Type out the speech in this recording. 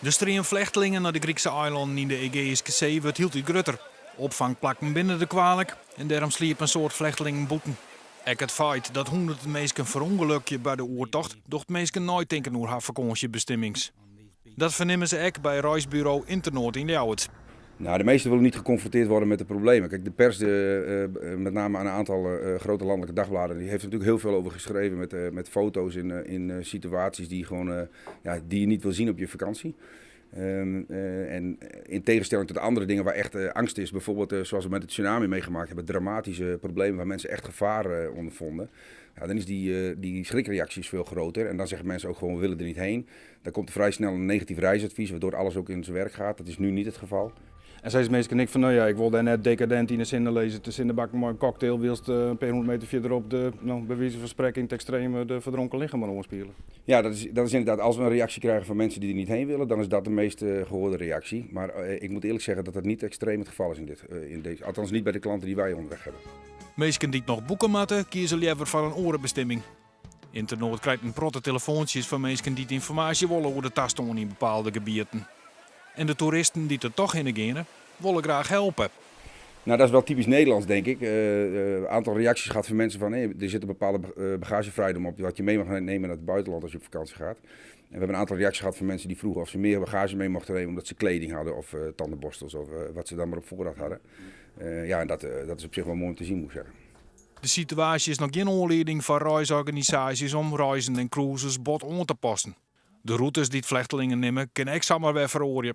De stream vluchtelingen naar de Griekse eilanden in de Egeïsche Zee wordt hield uit grutter. Opvangplakken binnen de kwalijk en daarom sliep een soort vluchtelingen boeten. Ook het feit dat honderden mensen verongelukje bij de oortocht, docht mensen nooit denken over haar vakantiebestemmings. Dat vernemen ze ook bij reisbureau Internoord in Ljouwert. Nou, de meesten willen niet geconfronteerd worden met de problemen. Kijk, de pers, met name een aantal grote landelijke dagbladen, die heeft er natuurlijk heel veel over geschreven met foto's in situaties die, die je niet wil zien op je vakantie. En in tegenstelling tot andere dingen waar echt angst is, bijvoorbeeld zoals we met de tsunami meegemaakt hebben, dramatische problemen waar mensen echt gevaar ondervonden. Ja, dan is die schrikreactie veel groter en dan zeggen mensen ook gewoon we willen er niet heen. Dan komt er vrij snel een negatief reisadvies waardoor alles ook in zijn werk gaat. Dat is nu niet het geval. En zei mensen niet van nou ja, ik wil daar net decadent in de zinnen lezen, te zinnenbak maar een cocktail, wilst een paar 100 meter verderop de, bij wijze van spreken in het extreme de verdronken lichaam omspelen. Ja, dat is inderdaad, als we een reactie krijgen van mensen die er niet heen willen, dan is dat de meest gehoorde reactie. Maar ik moet eerlijk zeggen dat dat niet extreem het geval is in deze, althans niet bij de klanten die wij onderweg hebben. Mensen die nog boeken moeten, kiezen liever voor een orenbestemming. Internoord krijgt een protte telefoontjes van mensen die informatie willen over de tastoon in bepaalde gebieden. En de toeristen die er toch heen gaan, willen graag helpen. Nou, dat is wel typisch Nederlands, denk ik. Een aantal reacties gehad van mensen van er zit een bepaalde bagagevrijdom op wat je mee mag nemen naar het buitenland als je op vakantie gaat. En we hebben een aantal reacties gehad van mensen die vroegen of ze meer bagage mee mochten nemen omdat ze kleding hadden of tandenborstels of wat ze dan maar op voorraad hadden. En dat is op zich wel mooi om te zien, moet ik zeggen. De situatie is nog geen aanleiding voor reisorganisaties om reizen en cruises bot aan te passen. De routes die het vluchtelingen nemen, kunnen ik zomaar weer verhoren.